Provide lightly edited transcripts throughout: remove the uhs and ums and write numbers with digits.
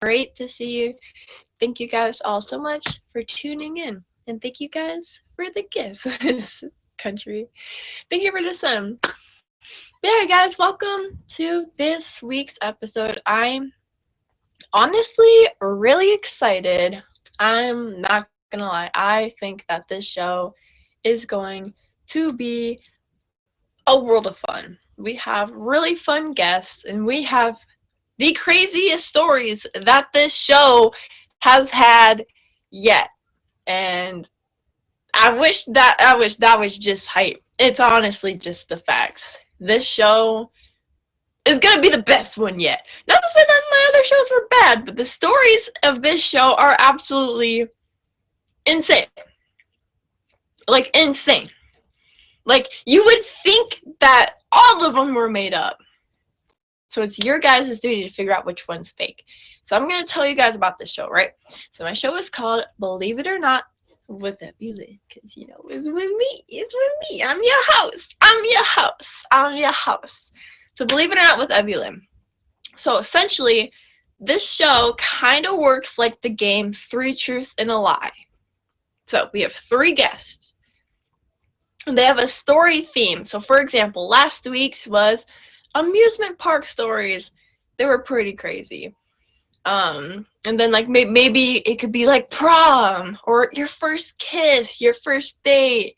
great to see you. Thank you guys all so much for tuning in. And thank you guys for the gifts of this country. Thank you for this. Yeah, guys, welcome to this week's episode. I'm honestly really excited. I'm not gonna lie. I think that this show is going to be a world of fun. We have really fun guests, and we have the craziest stories that this show has had yet. And I wish that was just hype. It's honestly just the facts. This show is gonna be the best one yet. Not to say that my other shows were bad, but the stories of this show are absolutely insane. Like insane. Like you would think that all of them were made up. So it's your guys' duty to figure out which one's fake. So I'm going to tell you guys about this show, right? So my show is called Believe It or Not with Ebby Lynn. Because, you know, it's with me. It's with me. I'm your host. I'm your host. I'm your host. So Believe It or Not with Ebby Lynn. So essentially, this show kind of works like the game 3 Truths and a Lie. So we have 3 guests. They have a story theme. So for example, last week's was amusement park stories. They were pretty crazy. And then like maybe it could be like prom or your first kiss, your first date,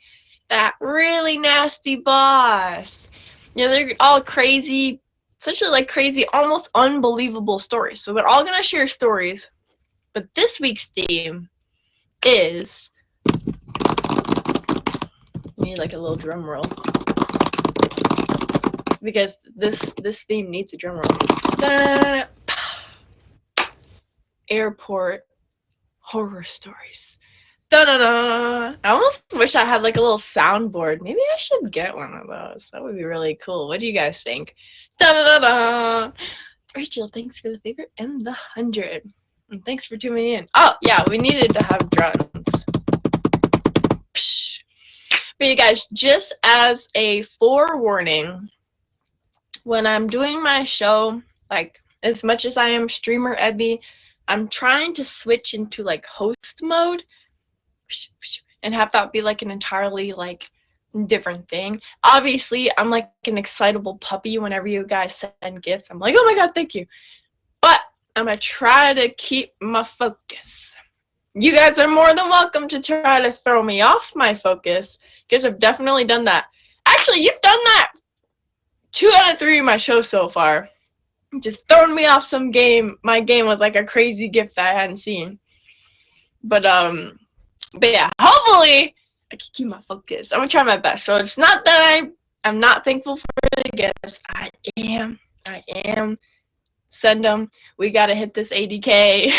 that really nasty boss. You know, they're all crazy, essentially like crazy, almost unbelievable stories. So they're all gonna share stories. But this week's theme is, we need like a little drum roll. Because this theme needs a drum roll. Da-da-da-da. Airport horror stories. Da-da-da. I almost wish I had like a little soundboard. Maybe I should get one of those. That would be really cool. What do you guys think? Da-da-da-da. Rachel, thanks for the favorite and the 100. And thanks for tuning in. Oh, yeah, we needed to have drums. Psh. But you guys, just as a forewarning, when I'm doing my show, like, as much as I am streamer Ebby, I'm trying to switch into, like, host mode and have that be, like, an entirely, like, different thing. Obviously, I'm, like, an excitable puppy whenever you guys send gifts. I'm like, oh, my God, thank you. But I'm going to try to keep my focus. You guys are more than welcome to try to throw me off my focus, because I've definitely done that. Actually, you've done that 2 out of 3 of my shows so far. Just throwing me off my game with like a crazy gift that I hadn't seen. But yeah, hopefully I can keep my focus. I'm gonna try my best. So it's not that I'm not thankful for the gifts. I am. Send them. We gotta hit this 80K.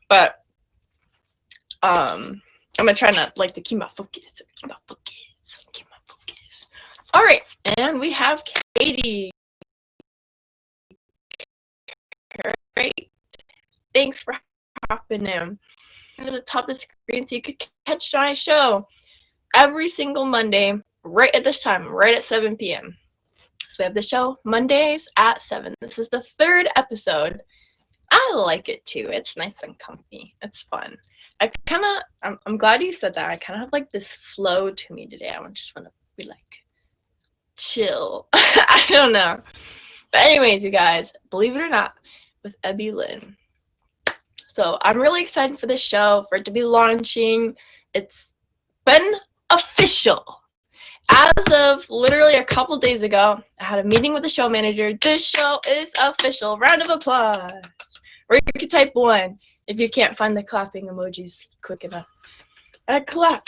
But I'm gonna try not like to keep my focus. All right, and we have Katie. Great. Thanks for hopping in. At the top of the screen so you could catch my show every single Monday, right at this time, right at 7 p.m. So we have the show Mondays at 7. This is the 3rd episode. I like it too. It's nice and comfy. It's fun. I'm glad you said that. I kind of have like this flow to me today. I just want to be like chill. I don't know. But anyways, you guys, believe it or not, with Ebby Lynn. So I'm really excited for this show, for it to be launching. It's been official. As of literally a couple days ago, I had a meeting with the show manager. This show is official. Round of applause. Or you can type 1 if you can't find the clapping emojis quick enough. Clap.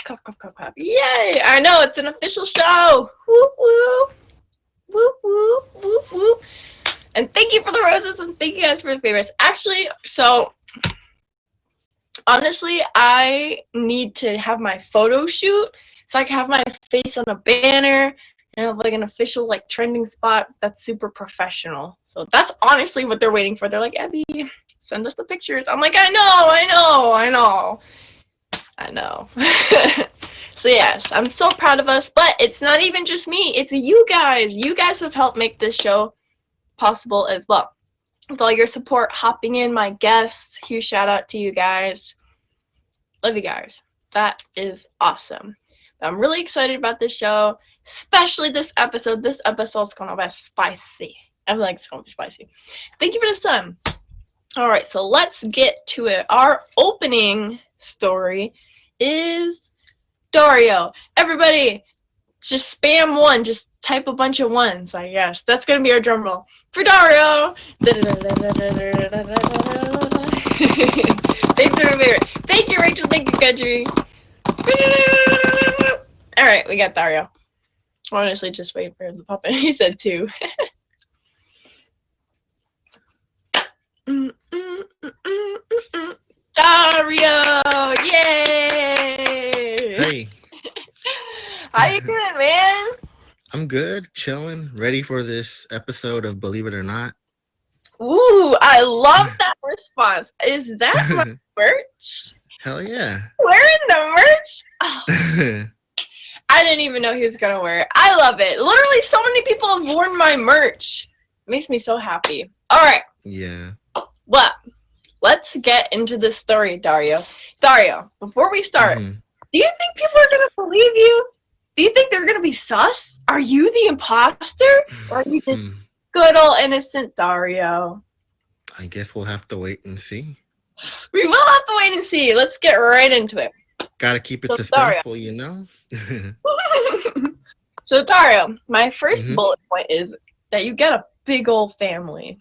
Yay! I know, it's an official show. Whoop, whoop. Whoop, whoop, whoop, whoop. And thank you for the roses, and thank you guys for the favorites. Actually, so, honestly, I need to have my photo shoot so I can have my face on a banner and have, like, an official, like, trending spot that's super professional. So that's honestly what they're waiting for. They're like, Ebby, send us the pictures. I'm like, I know. So yes, I'm so proud of us, but it's not even just me, it's you guys. You guys have helped make this show possible as well. with all your support, hopping in, my guests. Huge shout out to you guys. Love you guys. That is awesome. I'm really excited about this show, especially this episode. This episode's gonna be spicy. I feel like it's gonna be spicy. Thank you for the sun. All right, so let's get to it. Our opening story is Dario. Everybody, just spam one. Just type a bunch of ones, I guess. That's going to be our drum roll. For Dario! Thanks for the favorite. Thank you, Rachel. Thank you, Kadri. Alright, we got Dario. Honestly, just wait for the puppet. He said 2. Dario! Yay! Hey. How you doing, man? I'm good, chilling, ready for this episode of Believe It or Not. Ooh, I love that response. Is that my merch? Hell yeah. Wearing the merch? Oh, I didn't even know he was going to wear it. I love it. Literally, so many people have worn my merch. It makes me so happy. All right. Yeah. Well, let's get into the story, Dario. Dario, before we start, do you think people are going to believe you? Do you think they're going to be sus? Are you the imposter? Or are you just good old innocent Dario? I guess we'll have to wait and see. We will have to wait and see. Let's get right into it. Gotta keep it suspenseful, you know? So, Dario, my first bullet point is that you get a big old family.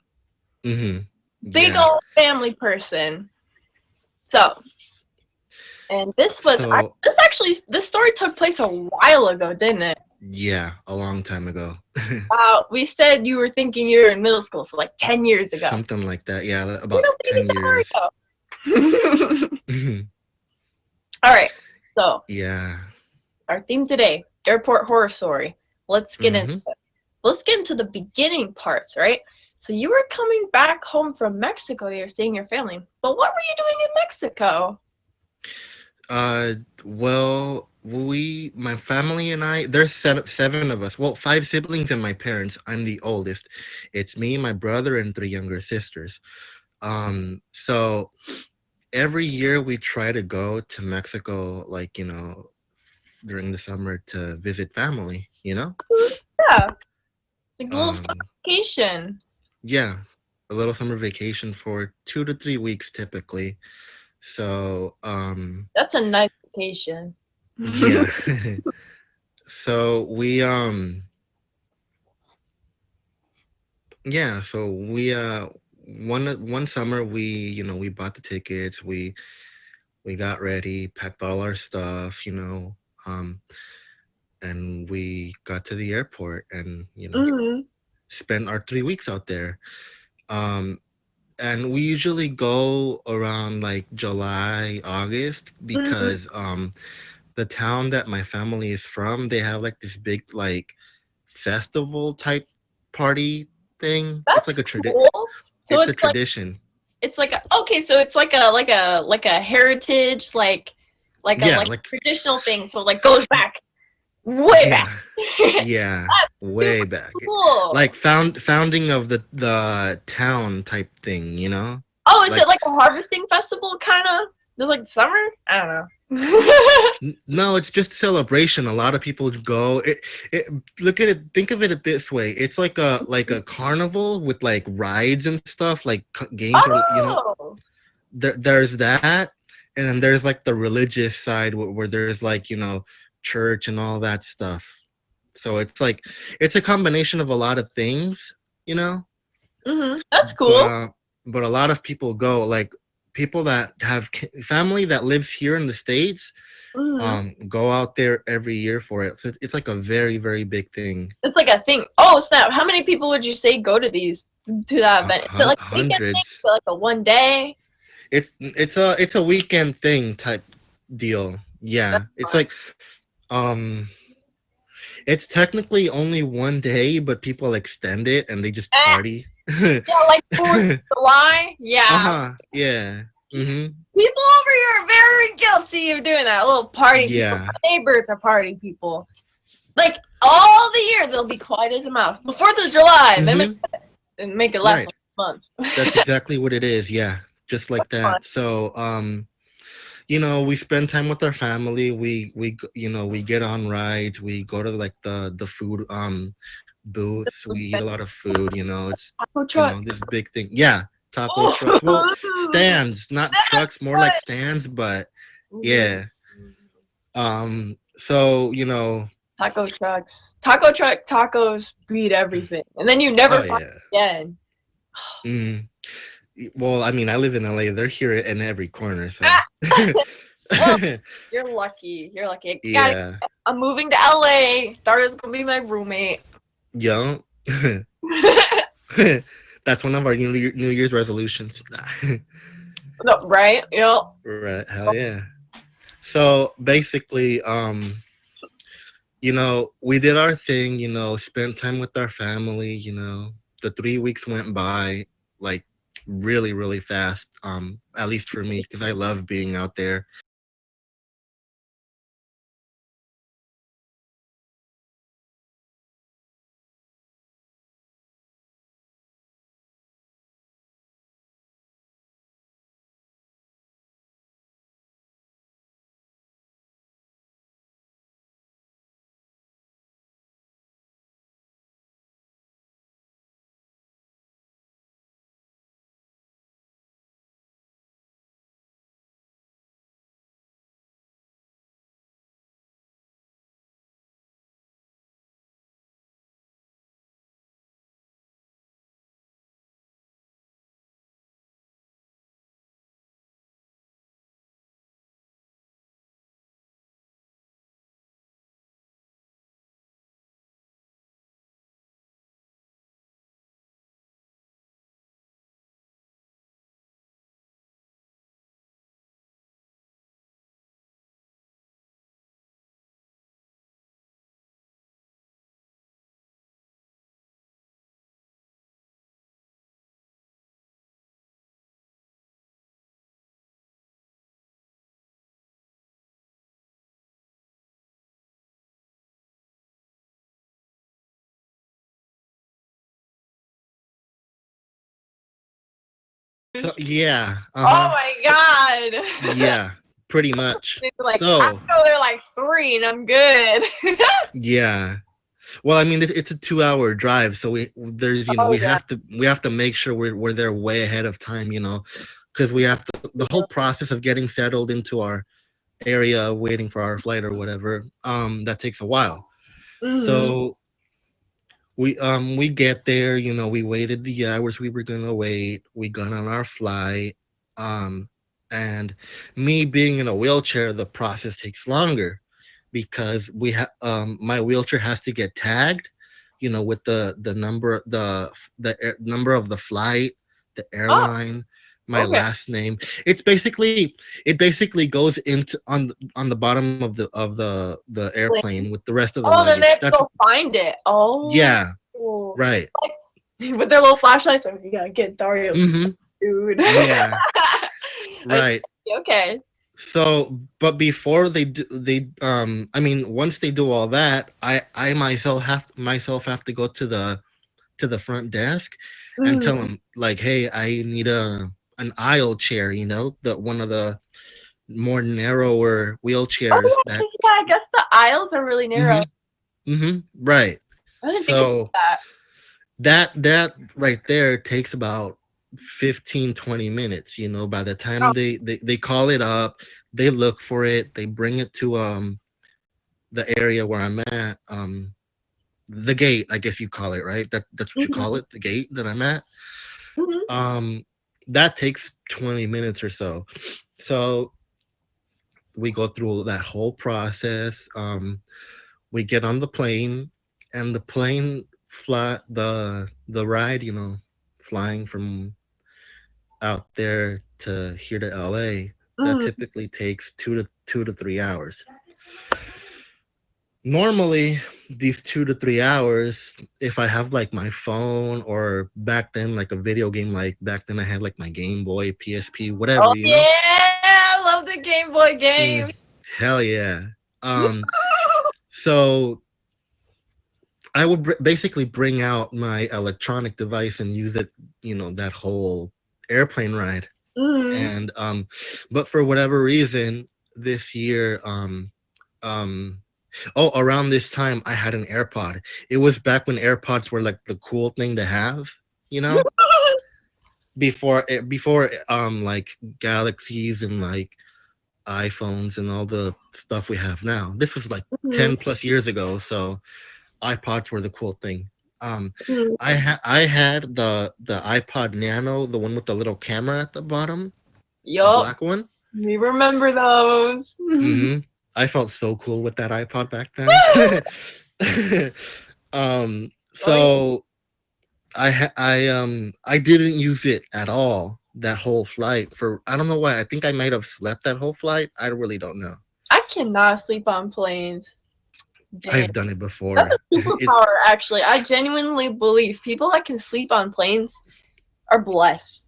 Big old family person. So, and this was, this story took place a while ago, didn't it? Yeah, a long time ago. We said you were thinking you were in middle school, so like 10 years ago. Something like that, yeah, about 10 years. All right, so yeah, our theme today, airport horror story. Let's get into it. Let's get into the beginning parts, right? So you were coming back home from Mexico. You're seeing your family, but what were you doing in Mexico? Well, my family and I, there's 7 of us. Well, 5 siblings and my parents. I'm the oldest. It's me, my brother, and 3 younger sisters. So every year we try to go to Mexico, like, you know, during the summer to visit family, you know? Yeah. Like a little summer vacation. Yeah. A little summer vacation for 2 to 3 weeks typically. So, that's a nice vacation. Yeah. So we one summer we bought the tickets, we got ready, packed all our stuff, and we got to the airport and spent our 3 weeks out there. And we usually go around like July, August because the town that my family is from, they have like this big like festival type party thing. That's it's like a tradition. Cool. So it's a tradition. It's like so it's like a heritage like traditional thing. So like goes back way back. Yeah, way back. Cool. Like founding of the town type thing, you know? Oh, is it like a harvesting festival kind of? Like summer? I don't know. No, it's just a celebration. A lot of people go. Look at it. Think of it this way. It's like a carnival with like rides and stuff, like games. Oh. There's that, and then there's like the religious side where there's like church and all that stuff. So it's like it's a combination of a lot of things, That's cool. But a lot of people go, like people that have family that lives here in the States, go out there every year for it. So it's like a very, very big thing. It's like a thing. Oh snap! How many people would you say go to that event? Is it like a weekend thing? So like a one day? It's a weekend thing type deal. Yeah, that's it's fun. Like it's technically only one day, but people extend it and they just party. Yeah, like 4th of July. Yeah. Yeah. People over here are very guilty of doing that. Little party people. My neighbors are party people. Like all the year they'll be quiet as a mouse. The 4th of July, they make it last. Right. month. That's exactly what it is. Yeah, just like Fun. that. So, we spend time with our family. We get on rides. We go to like the food booths. We eat a lot of food. It's Taco truck. this big thing. Yeah, taco trucks. Well, stands, not trucks, more like stands, but Mhm. yeah. So Taco trucks. Taco truck tacos beat everything. And then you never oh find yeah. it again. Mm. Well, I mean, I live in LA. They're here in every corner, so Ah! Well, you're lucky. You're lucky. yeah. I'm moving to LA. Daria's gonna be my roommate. Yo. That's one of our New Year's resolutions. No, right? Yep. Right. Hell yeah. So basically, we did our thing, spent time with our family, the 3 weeks went by like really, really fast. At least for me, because I love being out there. So yeah, Oh my so god. yeah, pretty much. They're like, I So go there like 3 and I'm good. yeah. Well, I mean, it's a 2-hour drive, so there's Oh yeah. we have to make sure we're there way ahead of time, because we have to the whole process of getting settled into our area, waiting for our flight or whatever. That takes a while. Mm-hmm. So we get there, we waited the hours we were gonna wait. We got on our flight, um, and me being in a wheelchair, the process takes longer because we have my wheelchair has to get tagged, with the number number of the flight, the Oh, airline, my okay. last name. It basically goes into on the bottom of the airplane with the rest of the Oh, then they luggage. have to That's go find it. Oh, yeah, right. with their little flashlights. Oh, you gotta get Dario, Mm-hmm. dude. Yeah, I right. see, okay. So, but before I mean, once they do all that, I myself have to go to the front desk and tell Mm. them like, hey, I need an aisle chair, the one of the more narrower Oh wheelchairs yeah, that. yeah. I guess the aisles are really narrow. Mm-hmm. Mm-hmm. Right. I didn't think about So that. that right there takes about 15-20 minutes, by the Oh. time they call it up, they look for it, they bring it to the area where I'm at, the gate, I guess you call it, right? That's what you call Mm-hmm. it, the gate that I'm at. Mm-hmm. um that takes 20 minutes or so. So we go through that whole process. We get on the plane, and the plane fly the ride, flying from out there to here to LA, that Mm. typically takes 2 to 3 hours. Normally, these 2 to 3 hours, if I have like my phone, or back then like a video game, like back then I had like my Game Boy, PSP, Oh whatever. yeah, I love the Game Boy Mm, game. hell yeah. Um, so I would basically bring out my electronic device and use it, that whole airplane ride. Mm. And but for whatever reason, this year, um, oh, around this time, I had an AirPod. It was back when AirPods were like the cool thing to have, you know, before like Galaxies and like iPhones and all the stuff we have now. This was like Mhm. 10 plus years ago, so iPods were the cool thing. Um, Mhm. I had the iPod Nano, the one with the little camera at the bottom, the Yup, black one. we remember those. Hmm. I felt so cool with that iPod back then. Oh yeah. So I didn't use it at all that whole flight. For I don't know why. I think I might have slept that whole flight. I really don't know. I cannot sleep on planes. Damn. I've done it That's before. a It superpower, actually. I genuinely believe people that can sleep on planes are blessed.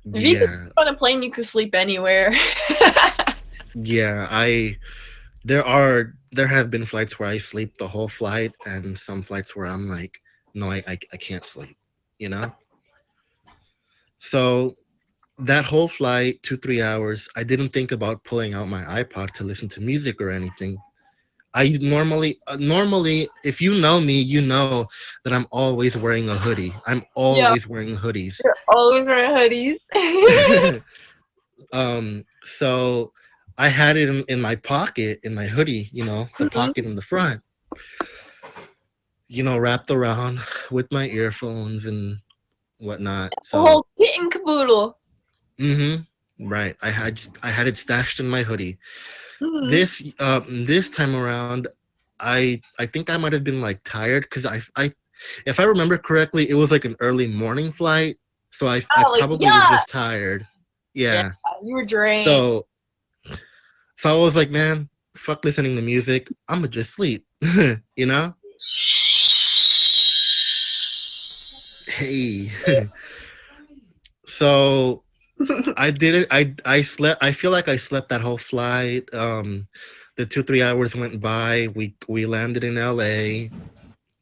If you can Yeah, sleep on a plane, you can sleep anywhere. yeah. There have been flights where I sleep the whole flight, and some flights where I'm like, no, I can't sleep. You know. So that whole flight, 2 3 hours, I didn't think about pulling out my iPod to listen to music or anything. I normally, if you know me, you know that I'm always wearing a hoodie. I'm Yeah, always wearing hoodies. you're always wearing hoodies. So I had it in my pocket in my hoodie, the Mhm. pocket in the front, wrapped around with my earphones and whatnot. The So, whole kit and caboodle. hmm right, I had it stashed in my hoodie. Mhm. This time around, I think I might have been like tired because I if I remember correctly, it was like an early morning flight, so I Oh, like, probably was yeah. just tired. Yeah, Yeah. you were drained. So I was like, man, fuck listening to music. I'ma just sleep. you know? Hey. So I did it. I slept. I feel like I slept that whole flight. The 2 3 hours went by. We landed in LA.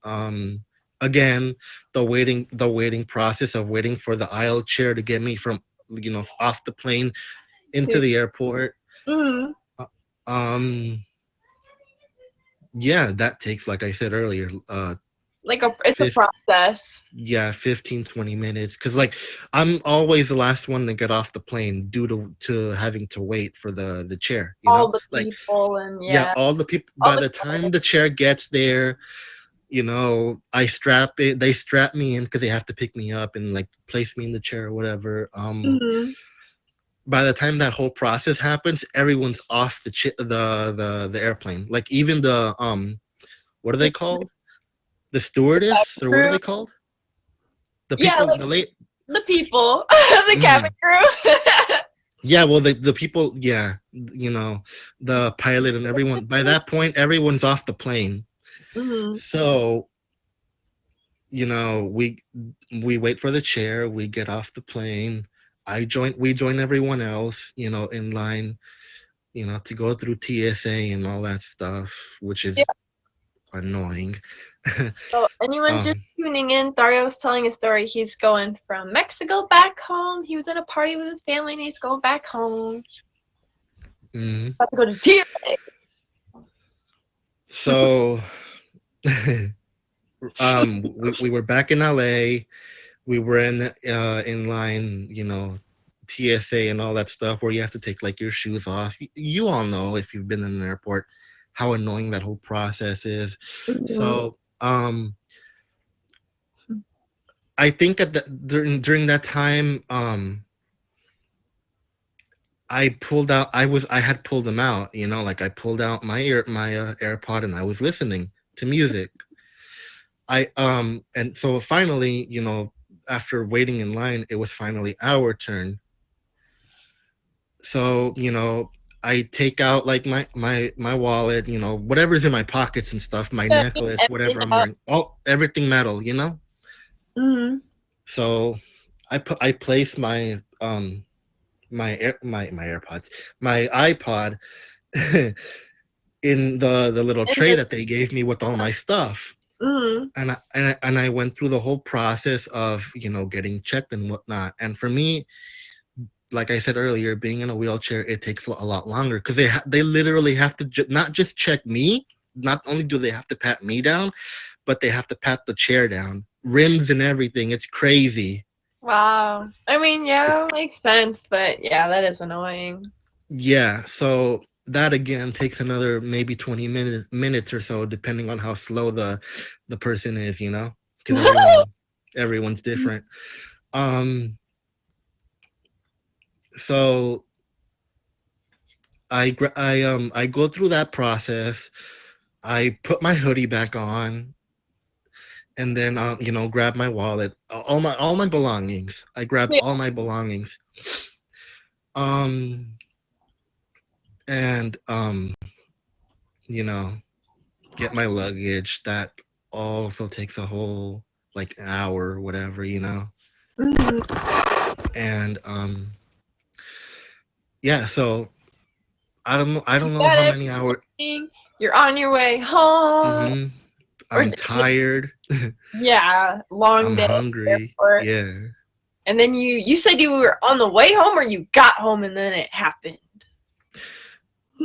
Um, Again, the waiting process of waiting for the aisle chair to get me from off the plane into the airport. Mhm. Uh, Um, yeah, that takes, like I said earlier, Like it's a 50, process. yeah, 15 20 minutes, because like I'm always the last one to get off the plane due to having to wait for the chair, All the like, people and yeah, yeah, all the people. all By the the time the chair gets there, they strap me in because they have to pick me up and like place me in the chair or whatever. Mhm. By the time that whole process happens, everyone's off the airplane, like even the what are they called, the stewardess, or what are Crew. they called, the Yeah, people, like the late. the people, the cabin Mhm. crew. Yeah, well, the people, yeah, the pilot and everyone. By that point, everyone's off the plane. Mhm. So you know, we wait for the chair. We get off the plane. We join everyone else, in line, to go through TSA and all that stuff, which Yeah. is annoying. So anyone just um, tuning in, Dario's telling a story. He's going from Mexico back home. He was at a party with his family, and he's going back home. mhm. About to go to tears. So, we were back in LA. We were in line, TSA and all that stuff, where you have to take like your shoes off. You all know, if you've been in an airport, how annoying that whole process is. Mhm. So I think during that time, I had pulled them out, like I pulled out my AirPod and I was listening to music. And so finally, after waiting in line, it was finally our turn. So I take out like my wallet, whatever's in my pockets and stuff, my Yeah, just necklace, emptying whatever I'm out. wearing, all everything metal. Mhm. So I place my AirPods, my iPod in the little And tray the that they gave me with all my stuff. Mhm. And I went through the whole process of getting checked and whatnot. And for me, like I said earlier, being in a wheelchair, it takes a lot longer because they literally have to not just check me. Not only do they have to pat me down, but they have to pat the chair down, rims and everything. It's crazy. Wow. I mean, It's yeah, makes sense, but yeah, that is annoying. Yeah. So that again takes another maybe 20 minutes or so, depending on how slow the person is. Because everyone's different. Um. So I go through that process. I put my hoodie back on, and then grab my wallet, all my belongings. I grab Yeah. all my belongings. Um and you know get my luggage. That also takes a whole like hour or whatever. Mhm. And yeah, so I don't know Got how many hours. everything. You're on your way home, hmm or I'm tired. yeah, long I'm day at the hungry. airport. Yeah. And then you said you were on the way home, or you got home and then it happened.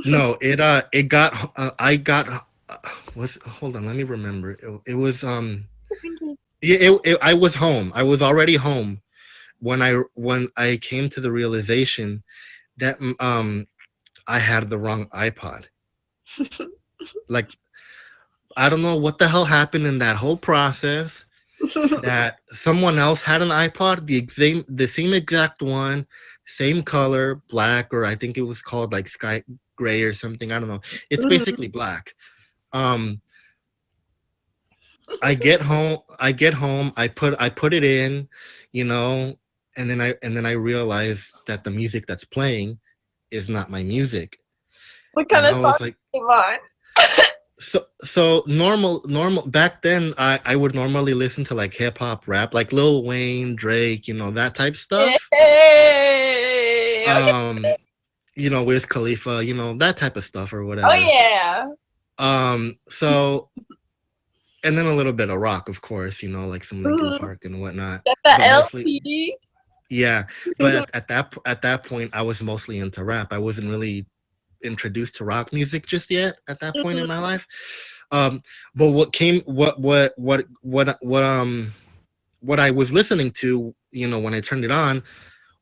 No, it got I got was hold on, let me remember. It was yeah, I was home. I was already home when I came to the realization that I had the wrong iPod. Like, I don't know what the hell happened in that whole process, that someone else had an iPod, the same exact one, same color, black, or I think it was called like sky gray or something. I don't know. It's Mhm. basically black. Um, I get home, I put it in, you know, and then I realized that the music that's playing is not my music. What kind And of I song was like, came on? so normal back then, I would normally listen to like hip hop rap, like Lil Wayne, Drake, that type stuff. Hey, okay. Wiz Khalifa, that type of stuff or Oh whatever. yeah. So and then a little bit of rock, of course, like some Linkin Mhm. Park and whatnot. Got the But mostly, LP. yeah. But at that point, I was mostly into rap. I wasn't really introduced to rock music just yet at that point in my life. Um, but what I was listening to, when I turned it on,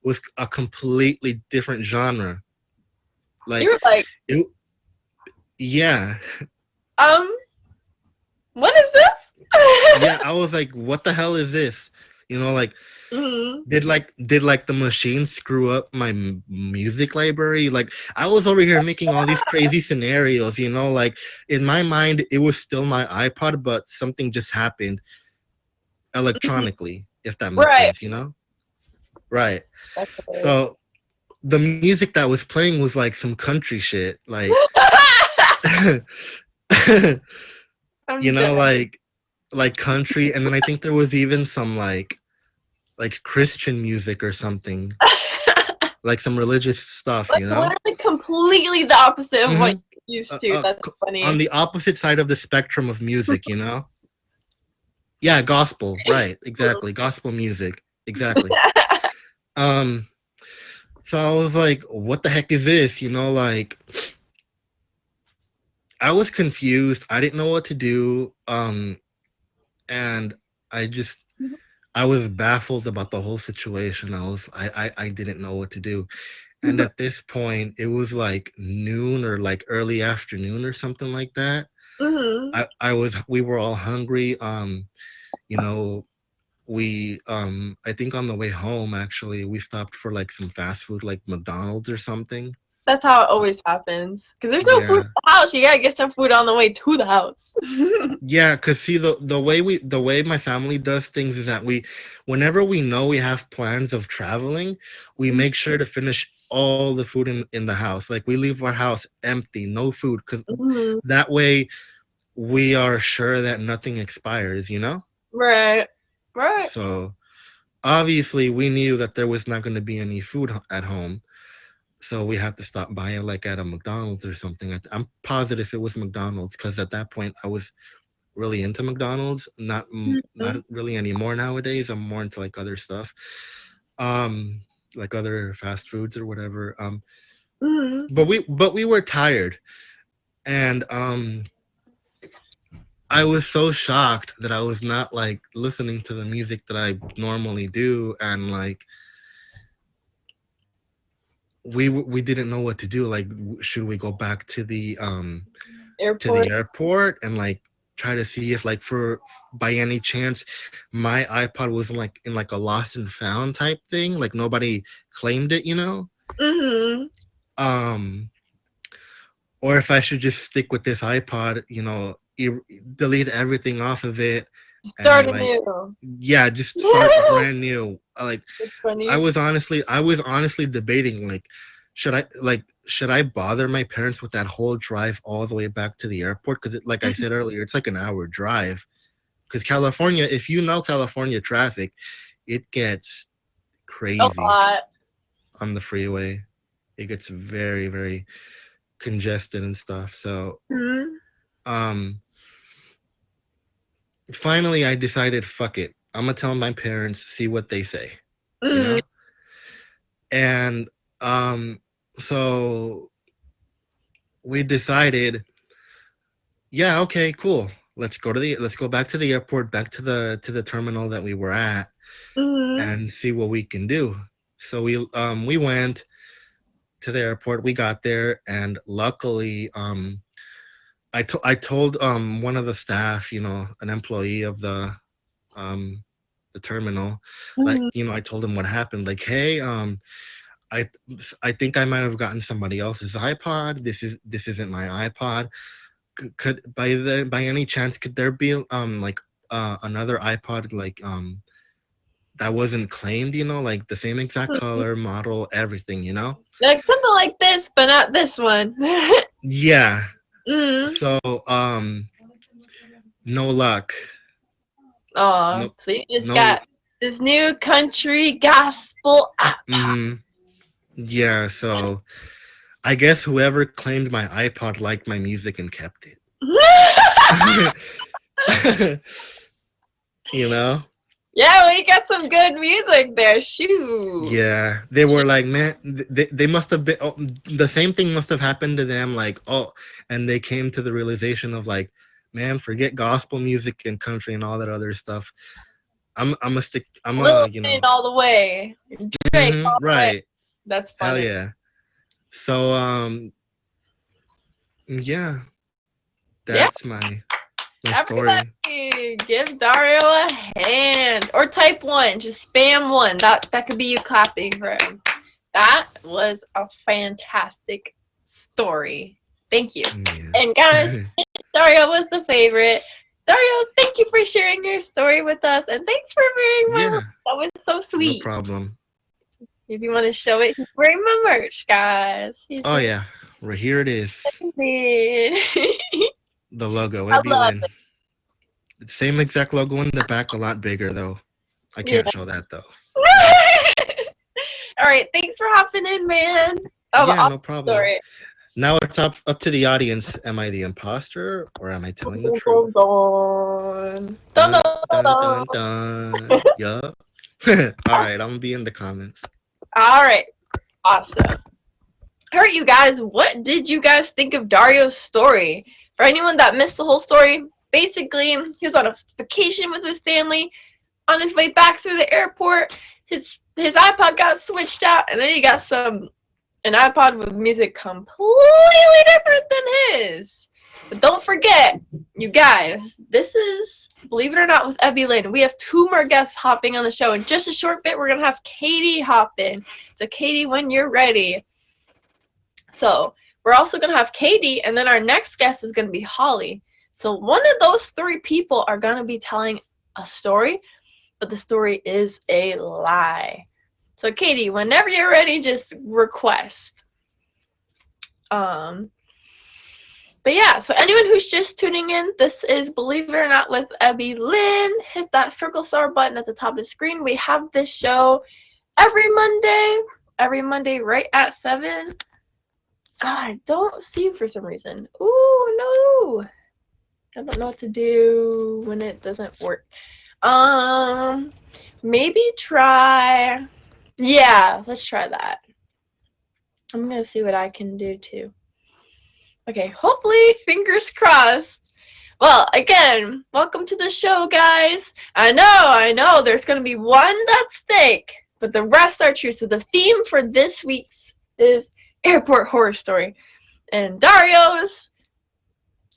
was a completely different genre. You Like were like, it, yeah, um, what is yeah. this? I was like, what the hell is this? Like, Mhm. did the machine screw up my music library? Like, I was over here making all these crazy scenarios. Like, in my mind it was still my iPod, but something just happened Mhm. electronically, if that makes Right. sense. Right. That's hilarious. So the music that was playing was like some country shit, like I'm dead. like country, and then I think there was even some like Christian music or something, like some religious stuff. Like literally completely the opposite of what hmm you're used to. That's on funny. the opposite side of the spectrum of music. Yeah, gospel, right? Exactly, gospel music, exactly. Um, so I was like, "What the heck is this?" Like, I was confused. I didn't know what to do. And I just I was baffled about the whole situation. I didn't know what to do. And at this point, it was like noon or like early afternoon or something like that. Mhm. We were all hungry. You know, I think on the way home actually we stopped for like some fast food, like McDonald's or something. That's how it Uh, always happens. Because there's no food yeah. in the house. You gotta get some food on the way to the house. Yeah, cause see, the way my family does things is that whenever we know we have plans of traveling, we make sure to finish all the food in the house. Like, we leave our house empty, no food, cause Mhm. that way we are sure that nothing expires. Right. Right. So obviously we knew that there was not going to be any food at home, so we had to stop by like at a McDonald's or something. I'm positive it was McDonald's, because at that point I was really into McDonald's. Not Mhm. really anymore nowadays. I'm more into like other stuff, um, like other fast foods or whatever. Mhm. But we were tired, and I was so shocked that I was not like listening to the music that I normally do, and like we didn't know what to do. Like, should we go back to the Airport. airport and like try to see if like for by any chance my iPod was in like a lost and found type thing, like nobody claimed it, you know? Mhm. Um, or if I should just stick with this iPod, you know, delete everything off of it Start and like anew. yeah, just start brand new. Like It's funny. I was honestly debating like should I bother my parents with that whole drive all the way back to the airport because like I said earlier it's like an hour drive because California, if you know California traffic, it gets A crazy lot. on the freeway. It gets very very congested and stuff. So Mhm. um finally I decided fuck it. I'm gonna tell my parents, see what they say, you Mhm. know? And um so we decided, yeah, okay, cool. Let's go back to the airport, back to the terminal that we were at Mhm. and see what we can do. So we went to the airport. We got there and luckily I told one of the staff, you know, an employee of um the terminal, like, Mhm. you know, I told him what happened, like, hey, I I think I might have gotten somebody else's iPod. This isn't my iPod. Could by any chance could there be like another iPod like that wasn't claimed, you know, like the same exact color, model, everything, you know? Like something like this, but not this one. Yeah. Mhm. So no luck. Aw, No so you just no got this new country gospel iPod. mm-hmm. Yeah, so I guess whoever claimed my iPod liked my music and kept it. You know? Yeah, we got some good music there. Shoot. Yeah, they were like, man, they must have been the same thing must have happened to them. Like, oh, and they came to the realization of like, man, forget gospel music and country and all that other stuff. I'm a stick. I'm a Lil you know. Wayne all the way. Drake all the way. Right. That's Hell funny. yeah. So yeah, Yeah, that's my story. everybody give Dario a hand. Or type one. Just spam one. That could be you clapping for him. That was a fantastic story. Thank you. And guys, Yeah. Dario was the favorite. Dario, thank you for sharing your story with us, and thanks for wearing my Yeah. merch. That was so No sweet. problem. If you want to show it, he's wearing my merch, guys. He's Oh yeah. Right here it is. amazing. The logo, I Ebby love Lynn. Same exact logo in the back, a lot bigger though. I it. can't show that though. All right, thanks for hopping in, man. That was an Yeah, awesome no problem. story. Now it's up to the audience. Am I the imposter or am I telling the Dun, truth? dun, dun. Dun, Dun dun, dun dun. dun dun. Yup. All right, I'm gonna be in the comments. All right, awesome. All right, you guys, what did you guys think of Dario's story? For anyone that missed the whole story, basically, he was on a vacation with his family. On his way back through the airport, his iPod got switched out, and then he got an iPod with music completely different than his. But don't forget, you guys, this is, believe it or not, with Ebby Lynn. We have two more guests hopping on the show. In just a short bit, we're going to have Katie hop in. So, Katie, when you're ready. So, we're also going to have Katie, and then our next guest is going to be Holly. So, one of those three people are going to be telling a story, but the story is a lie. So, Katie, whenever you're ready, just request. Um, but yeah, so anyone who's just tuning in, this is Believe It or Not with Ebby Lynn. Hit that circle star button at the top of the screen. We have this show every Monday right at 7. I don't see you for some reason. Ooh, no. I don't know what to do when it doesn't work. Maybe try. Yeah, let's try that. I'm gonna see what I can do too. Okay, hopefully, fingers crossed. Well, again, welcome to the show, guys. I know, there's gonna be one that's fake, but the rest are true. So the theme for this week's is airport horror story. And Dario's,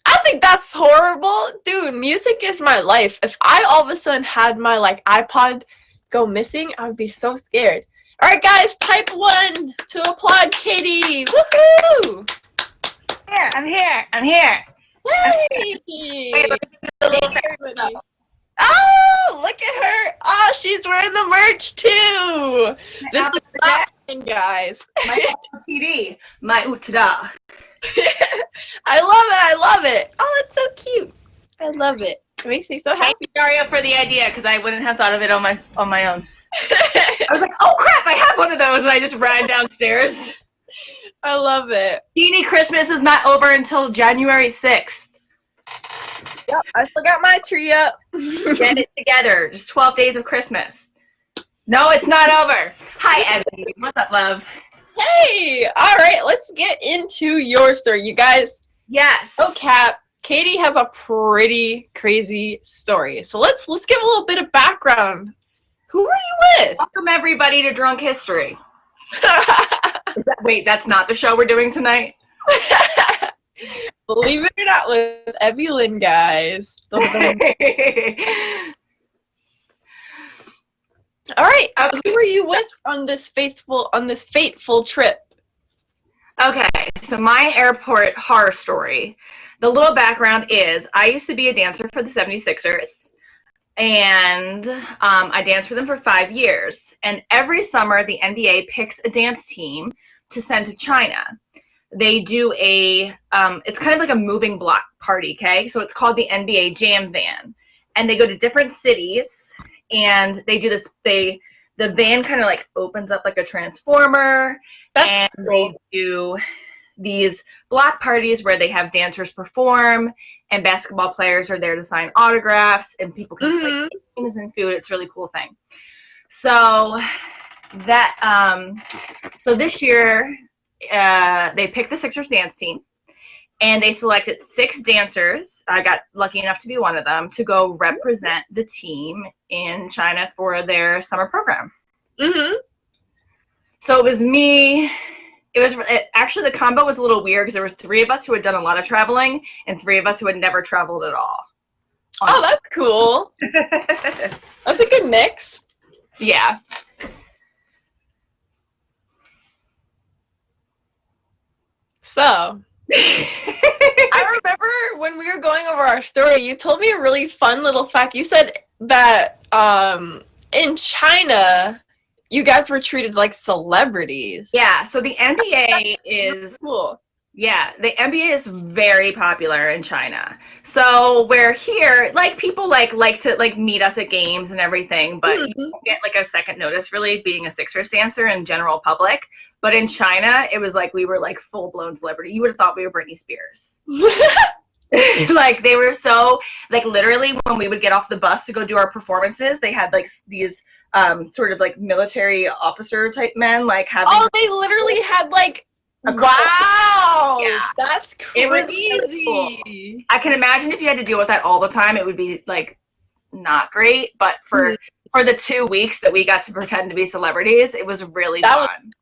I think that's horrible. Dude, music is my life. If I all of a sudden had my iPod go missing, I would be so scared. Alright guys, type 1 to applaud Katie. Woohoo! I'm here. Yay! Wait, let me do a little fast. Oh, look at her. Oh, she's wearing the merch too. This is awesome, guys. My TD, my utada. I love it. Oh, it's so cute. I love it. It makes me so happy. Thank you, Dario, for the idea, because I wouldn't have thought of it on my own. I was like, oh crap, I have one of those, and I just ran downstairs. I love it. Teeny Christmas is not over until January 6th. Yep, I still got my tree up. Get it together. Just 12 days of Christmas. No, it's not over. Hi, Ebby. What's up, love? Hey, all right, let's get into your story, you guys. Yes. Oh, Cap, Katie has a pretty crazy story. So let's give a little bit of background. Who are you with? Welcome, everybody, to Drunk History. Wait, that's not the show we're doing tonight? Believe it or not, with Ebby Lynn, guys. All right, Okay. who were you with on this fateful trip? Okay, so my airport horror story. The little background is I used to be a dancer for the 76ers, and I danced for them for 5 years. And every summer, the NBA picks a dance team to send to China. They do it's kind of like a moving block party, okay? So it's called the NBA Jam Van. And they go to different cities, and they do this, the van kind of like opens up like a transformer. That's cool. They do these block parties where they have dancers perform, and basketball players are there to sign autographs, and people can play games and food. It's a really cool thing. So so this year, they picked the Sixers dance team, and they selected 6 dancers. I got lucky enough to be one of them to go represent the team in China for their summer program. So it was me. Actually, the combo was a little weird because there was 3 of us who had done a lot of traveling and 3 of us who had never traveled at all. Oh, that's cool. That's a good mix. Yeah. So, I remember when we were going over our story, you told me a really fun little fact. You said that in China, you guys were treated like celebrities. Yeah, so the NBA is cool. Yeah, the NBA is very popular in China. So we're here, like people like to meet us at games and everything, but you don't get like a second notice really being a Sixers dancer in general public. But in China, it was like we were like full blown celebrity. You would have thought we were Britney Spears. Like they were so like literally when we would get off the bus to go do our performances, they had like these sort of like military officer type men like having. Oh, they literally had like. Wow, yeah. That's crazy. It was really cool. I can imagine if you had to deal with that all the time, it would be like not great. But for the 2 weeks that we got to pretend to be celebrities, it was really fun.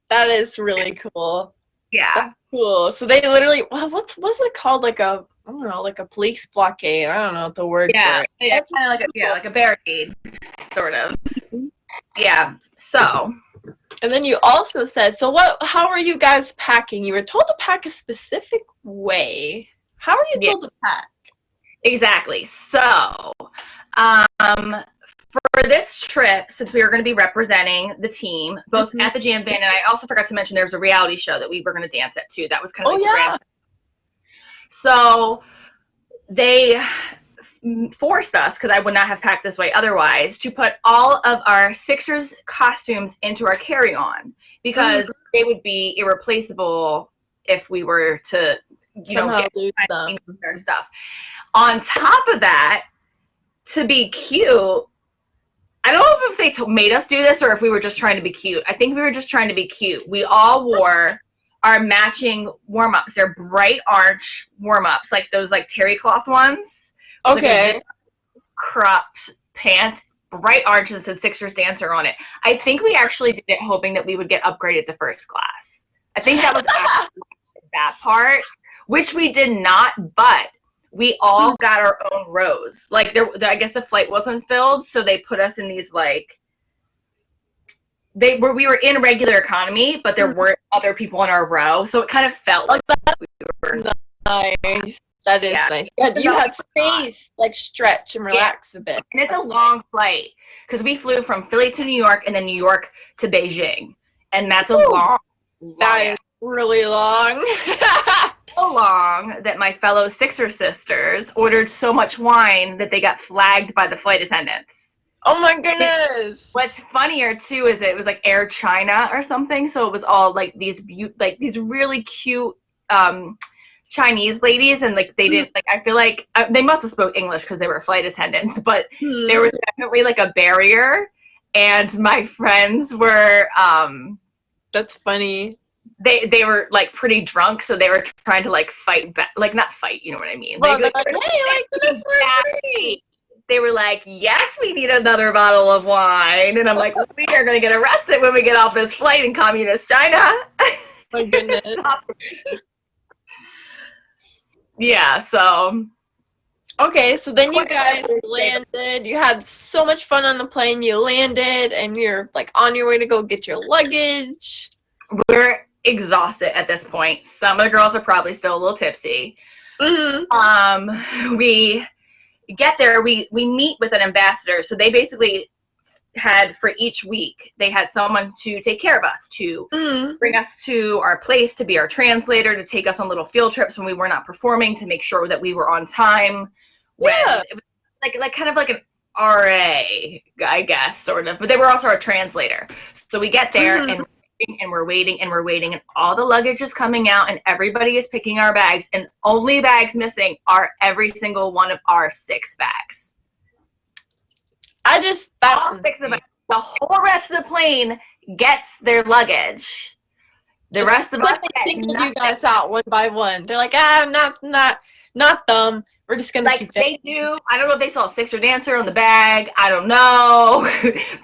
That is really cool. Yeah, that's cool. So they literally, what's it called? Like a, I don't know, like a police blockade. I don't know what the word. Yeah, for it. Yeah, kind of like a barricade, sort of. Yeah. So. And then you also said, so how are you guys packing? You were told to pack a specific way. How are you told to pack? Exactly. So, for this trip, since we were going to be representing the team, both at the Jam Van, and I also forgot to mention there was a reality show that we were going to dance at too. That was kind of the grand. So, they forced us, because I would not have packed this way otherwise, to put all of our Sixers costumes into our carry-on because they would be irreplaceable if we were to, get lose them. Their stuff. On top of that, to be cute, I don't know if they made us do this or if we were just trying to be cute. I think we were just trying to be cute. We all wore our matching warm-ups. They're bright orange warm-ups, like those like terry cloth ones. Okay. Like cropped pants, bright orange, and said Sixers Dancer on it. I think we actually did it hoping that we would get upgraded to first class. I think that was that part, which we did not, but we all got our own rows. Like, I guess the flight wasn't filled, so they put us in these, like, we were in regular economy, but there weren't other people in our row, so it kind of felt like we were nice. That is nice. Yeah, you have space, like, stretch and relax a bit. And it's a long flight, because we flew from Philly to New York, and then New York to Beijing, and that's a long that is really long. So long that my fellow Sixer sisters ordered so much wine that they got flagged by the flight attendants. Oh my goodness! What's funnier too is it was like Air China or something, so it was all like these really cute Chinese ladies, and like they didn't like. I feel like they must have spoke English because they were flight attendants, but there was definitely like a barrier, and my friends were. That's funny. They were like pretty drunk, so they were trying to like fight back, like not fight, you know what I mean? Well, they were like, yes, we need another bottle of wine, and I'm like, we are going to get arrested when we get off this flight in communist China. My goodness. Yeah, so. Okay, so then you guys landed. You had so much fun on the plane. You landed, and you're like on your way to go get your luggage. We're exhausted at this point. Some of the girls are probably still a little tipsy. We get there. We meet with an ambassador. So they basically had, for each week, they had someone to take care of us, to bring us to our place, to be our translator, to take us on little field trips when we were not performing, to make sure that we were on time. Yeah. It was like kind of like an RA, I guess, sort of. But they were also our translator. So we get there and we're waiting and all the luggage is coming out and everybody is picking our bags, and only bags missing are every single one of our 6 bags. All 6 of us. The whole rest of the plane gets their luggage. The rest of us get single you guys out one by one. They're like, not them. We're just gonna like they do. I don't know if they saw a Sixer Dancer on the bag. I don't know,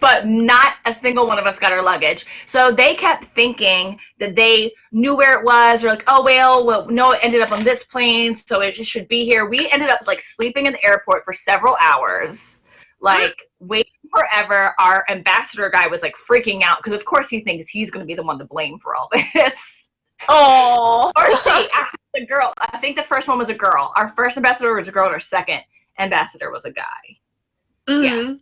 but not a single one of us got our luggage. So they kept thinking that they knew where it was, or like, oh well, no, it ended up on this plane, so it should be here. We ended up like sleeping in the airport for several hours, like waiting forever. Our ambassador guy was like freaking out because of course he thinks he's going to be the one to blame for all this. Oh, or she, actually, the girl. I think the first one was a girl. Our first ambassador was a girl, and our second ambassador was a guy. Yeah,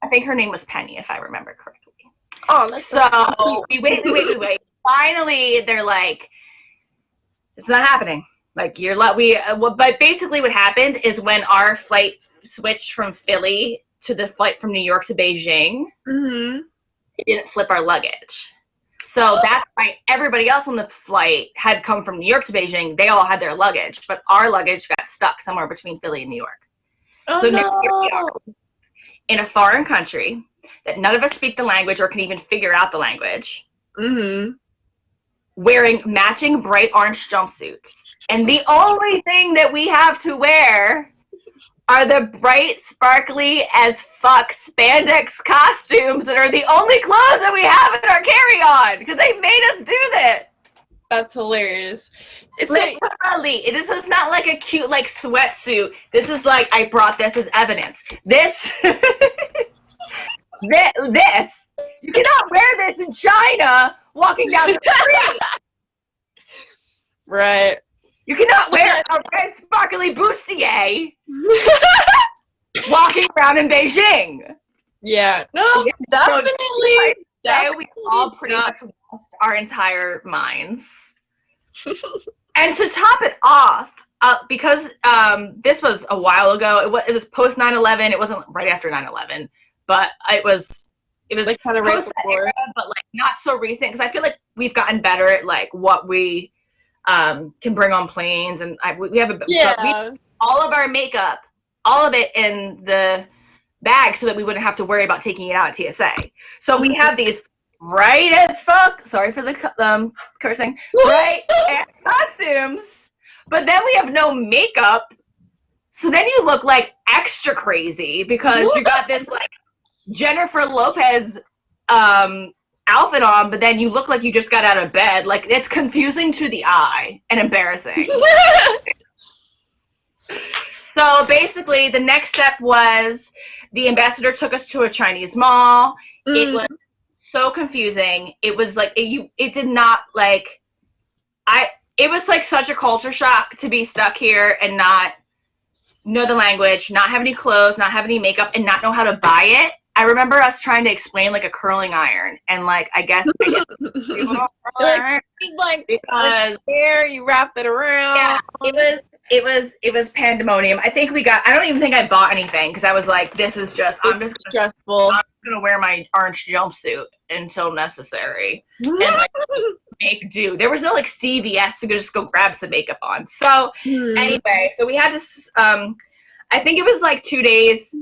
I think her name was Penny, if I remember correctly. Oh, that's so we wait. Finally, they're like, "It's not happening." Like but basically, what happened is when our flight switched from Philly to the flight from New York to Beijing, it didn't flip our luggage. So that's why everybody else on the flight had come from New York to Beijing. They all had their luggage, but our luggage got stuck somewhere between Philly and New York. So now here we are in a foreign country that none of us speak the language or can even figure out the language, wearing matching bright orange jumpsuits. And the only thing that we have to wear are the bright, sparkly as fuck spandex costumes that are the only clothes that we have in our carry-on because they made us do that. That's hilarious. It's literally, this is not like a cute like sweatsuit. This is like, I brought this as evidence. This, this, you cannot wear this in China walking down the street. Right. You cannot wear a red sparkly bustier walking around in Beijing. Yeah. No, definitely. We all pretty much lost our entire minds. And to top it off, because this was a while ago, it was post 9/11. It wasn't right after 9/11, but it was like kind of post that era, but like not so recent. Because I feel like we've gotten better at like what we can bring on planes, and we have we all of our makeup, all of it in the bag so that we wouldn't have to worry about taking it out at TSA. So we have these bright as fuck, sorry for the cursing, bright ass costumes, but then we have no makeup. So then you look like extra crazy because you got this like Jennifer Lopez outfit on, but then you look like you just got out of bed. Like, it's confusing to the eye and embarrassing. So basically, the next step was the ambassador took us to a Chinese mall. It was so confusing. It was like, it did not like, it was like such a culture shock to be stuck here and not know the language, not have any clothes, not have any makeup, and not know how to buy it. I remember us trying to explain like a curling iron, and like I guess like because there you wrap it around. Yeah, it was pandemonium. I think I don't even think I bought anything because I was like, this is just stressful. I'm gonna wear my orange jumpsuit until necessary and like make do. There was no like CVS to just go grab some makeup on. So anyway, so we had this. I think it was like 2 days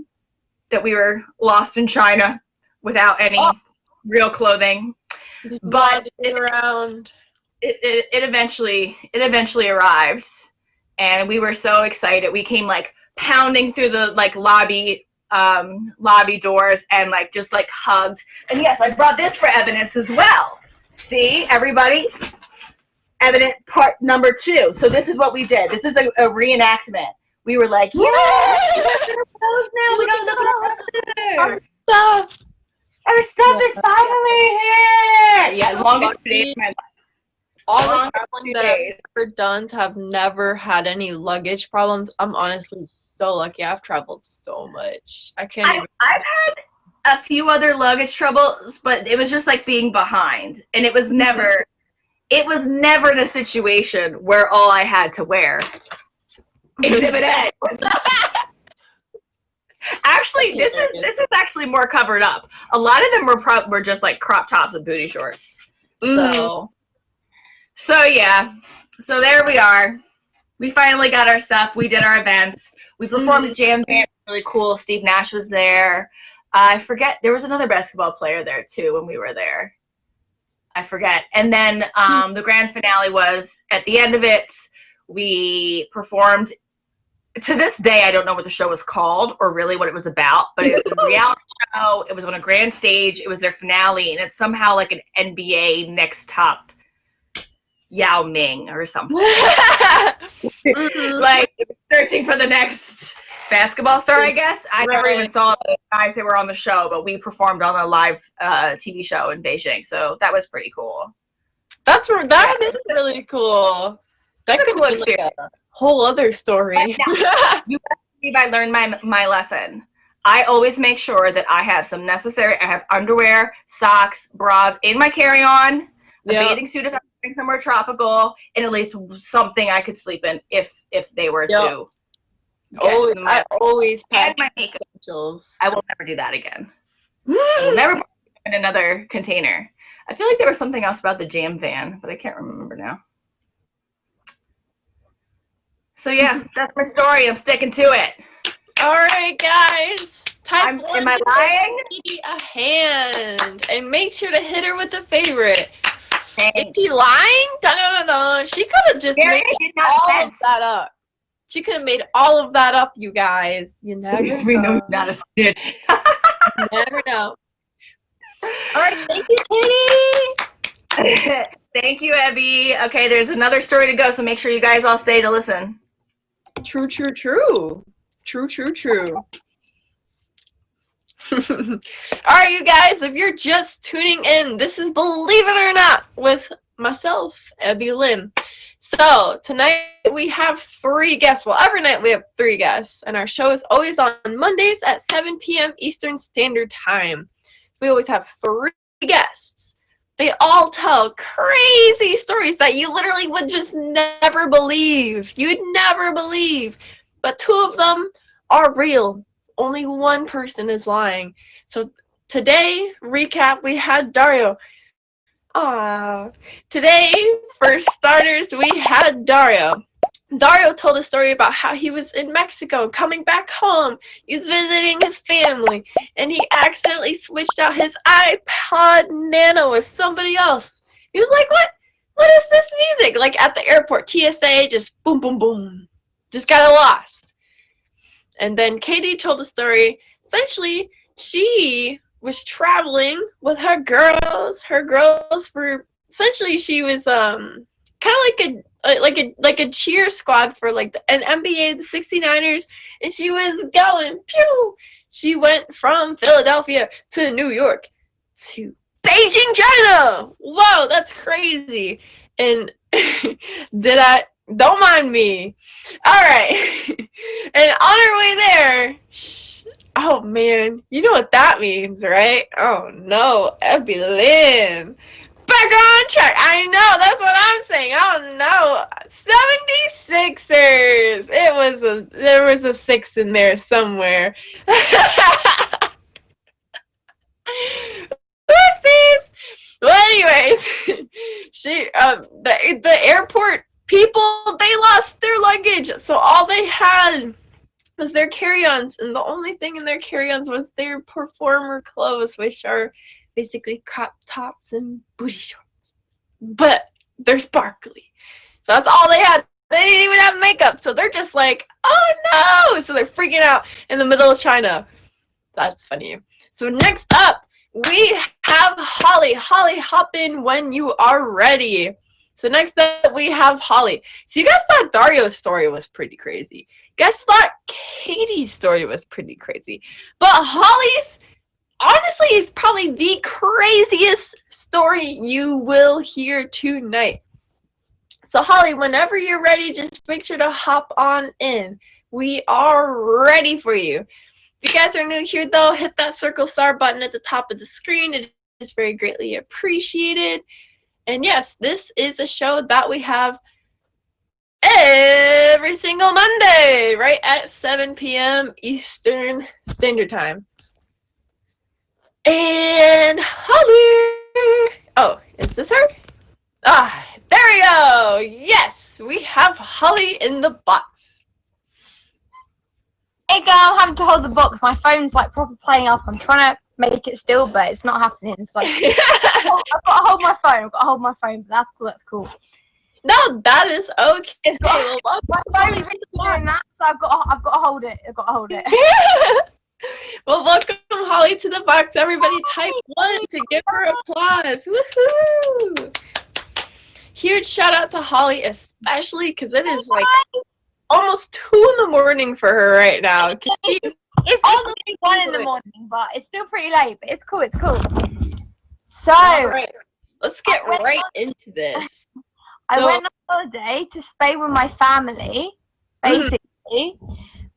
that we were lost in China without any real clothing, but it eventually arrived, and we were so excited. We came like pounding through the like lobby doors and like just like hugged. And yes, I brought this for evidence as well. See, everybody, evident part number 2. So this is what we did. This is a reenactment. We were like, yeah, now we don't look at our stuff. Our stuff is finally here. Yeah, longest day of my life. All the traveling that I've ever done have never had any luggage problems. I'm honestly so lucky. I've traveled so much. I've had a few other luggage troubles, but it was just like being behind, and it was never the situation where all I had to wear. Exhibit A. Actually, this is actually more covered up. A lot of them were just like crop tops and booty shorts. So yeah. So there we are. We finally got our stuff. We did our events. We performed at Jam Band. Really cool. Steve Nash was there. I forget. There was another basketball player there too when we were there. I forget. And then the grand finale was at the end of it. We performed. To this day, I don't know what the show was called or really what it was about, but it was a reality show. It was on a grand stage. It was their finale, and it's somehow like an NBA Next Top Yao Ming or something. Like, it was searching for the next basketball star, I guess. I never even saw the guys that were on the show, but we performed on a live TV show in Beijing, so that was pretty cool. That is really cool. That could cool be like a whole other story. You believe I learned my lesson. I always make sure that I have some necessary. I have underwear, socks, bras in my carry-on, a bathing suit if I'm going somewhere tropical, and at least something I could sleep in if they were to. I always pack my makeup. essentials. I will never do that again. I will never put in another container. I feel like there was something else about the Jam van, but I can't remember now. So yeah, that's my story. I'm sticking to it. All right, guys. Am I lying? A hand, and make sure to hit her with a favorite. Thanks. Is she lying? No. She could have just made all of that up. She could have made all of that up, you guys. You never know. We know not a snitch. You never know. All right, thank you, Katie. Thank you, Ebby. Okay, there's another story to go, so make sure you guys all stay to listen. True. All right, you guys, if you're just tuning in, this is Believe It or Not with myself, Ebby Lynn. So tonight we have 3 guests. Well, every night we have 3 guests, and our show is always on Mondays at 7 p.m. Eastern Standard Time. We always have 3 guests. They all tell crazy stories that you literally would just never believe. You'd never believe. But 2 of them are real. Only 1 person is lying. So today, recap, we had Dario. Today, for starters, we had Dario. Dario told a story about how he was in Mexico, coming back home. He was visiting his family, and he accidentally switched out his iPod Nano with somebody else. He was like, "What? What is this music?" Like at the airport, TSA just boom, boom, boom, just got lost. And then Katie told a story. Essentially, she was traveling with her girls. Her girls were essentially she was kind of like a cheer squad for like an NBA, the 69ers, and she was going pew. She went from Philadelphia to New York to Beijing, China. Whoa, that's crazy. And don't mind me. All right. And on our way there, oh man, you know what that means, right? Oh no, Ebby Lynn. Back on track. I know, that's what I'm saying. Oh no. 76ers. There was a 6 in there somewhere. Oopsies. Well, anyways, the airport people, they lost their luggage, so all they had was their carry-ons, and the only thing in their carry-ons was their performer clothes, which are basically crop tops and booty shorts, but they're sparkly. So that's all they had. They didn't even have makeup, so they're just like, oh no! So they're freaking out in the middle of China. That's funny. So next up, we have Holly. Holly, hop in when you are ready. So next up, we have Holly. So you guys thought Dario's story was pretty crazy. You guys thought Katie's story was pretty crazy. But Holly's, honestly, is probably the craziest story you will hear tonight. So Holly, whenever you're ready, just make sure to hop on in. We are ready for you. If you guys are new here, though, hit that circle star button at the top of the screen. It is very greatly appreciated. And yes, this is a show that we have every single Monday, right at 7 p.m. Eastern Standard Time. And Holly! Oh, is this her? Ah, there we go! Yes, we have Holly in the box. Hey girl, I'm having to hold the box. My phone's like proper playing up. I'm trying to make it still, but it's not happening. It's like I've got to hold my phone. But that's cool. That's cool. No, that is okay. It's got, my phone is doing that, so I've got to hold it. I've got to hold it. Well, welcome Holly to the box. Everybody, type 1 to give her applause. Woohoo! Huge shout out to Holly, especially because it is like almost 2 in the morning for her right now. It's almost 1 in the morning, but it's still pretty late. But it's cool. It's cool. So, right, let's get right into this. I went on holiday to Spain with my family. Basically,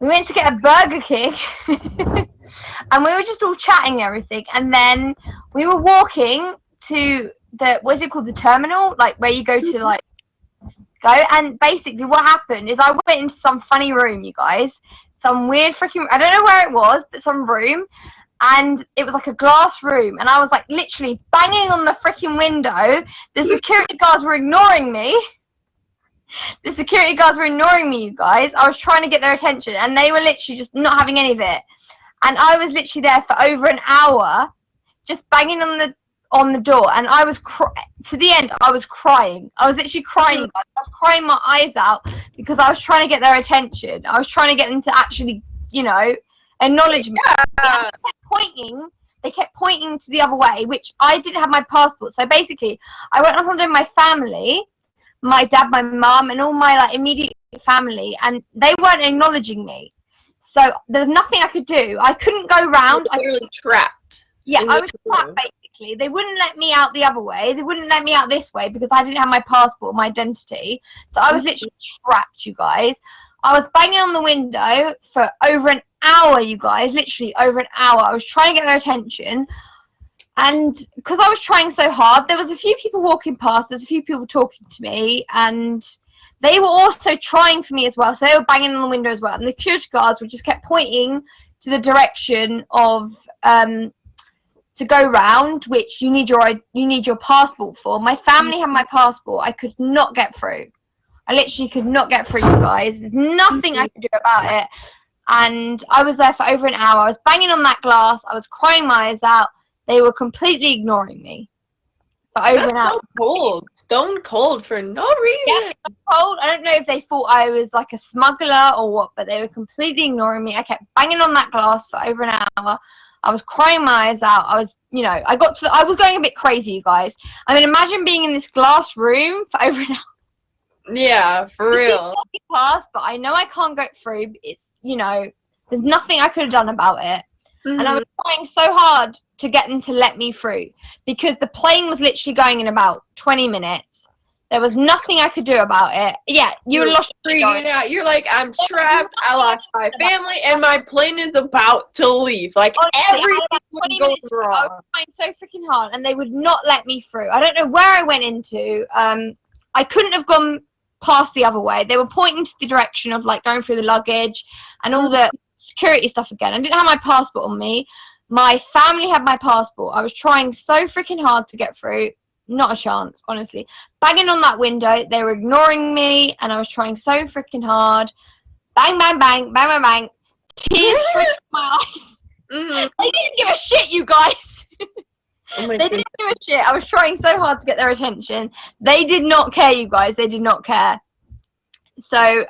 we went to get a Burger King, and we were just all chatting and everything. And then we were walking to what's it called, the terminal, like where you go to like. And basically what happened is I went into some funny room, you guys. Some weird freaking, I don't know where it was, but some room. And it was like a glass room. And I was like literally banging on the freaking window. The security guards were ignoring me. You guys. I was trying to get their attention. And they were literally just not having any of it. And I was literally there for over an hour just banging on the door, and I was to the end. I was crying. I was literally crying. I was crying my eyes out because I was trying to get their attention. I was trying to get them to actually, acknowledge me. Yeah. They kept pointing to the other way, which I didn't have my passport. So basically, I went on holiday with my family, my dad, my mum, and all my like immediate family, and they weren't acknowledging me. So there was nothing I could do. I couldn't go round. I was literally trapped. Yeah, I was trapped basically. They wouldn't let me out the other way. They wouldn't let me out this way because I didn't have my passport, my identity. So I was literally trapped, you guys. I was banging on the window for over an hour, you guys. Literally over an hour. I was trying to get their attention. And because I was trying so hard, there was a few people walking past. There's a few people talking to me. And they were also trying for me as well. So they were banging on the window as well. And the security guards were just kept pointing to the direction of to go round, which you need your passport for. My family had my passport. I could not get through. I literally could not get through, you guys. There's nothing I could do about it. And I was there for over an hour. I was banging on that glass. I was crying my eyes out. They were completely ignoring me for over an hour. So cold. Stone cold for no reason. Yeah, cold. I don't know if they thought I was like a smuggler or what, but they were completely ignoring me. I kept banging on that glass for over an hour. I was crying my eyes out. I was, I was going a bit crazy, you guys. I mean, imagine being in this glass room for over an hour. Yeah, for real. Past, but I know I can't go through. It's, there's nothing I could have done about it. Mm-hmm. And I was trying so hard to get them to let me through because the plane was literally going in about 20 minutes. There was nothing I could do about it. Yeah, you lost freaking out. You're like, I'm trapped. I lost my family, and my plane is about to leave. Like, honestly, everything was going wrong. I was trying so freaking hard, and they would not let me through. I don't know where I went into. I couldn't have gone past the other way. They were pointing to the direction of like going through the luggage and all the security stuff again. I didn't have my passport on me. My family had my passport. I was trying so freaking hard to get through. Not a chance, honestly. Banging on that window, they were ignoring me, and I was trying so freaking hard. Bang, bang, bang, bang, bang, bang. Tears streaming from my eyes. Mm-hmm. They didn't give a shit, you guys. They didn't give a shit. I was trying so hard to get their attention. They did not care, you guys. They did not care. So,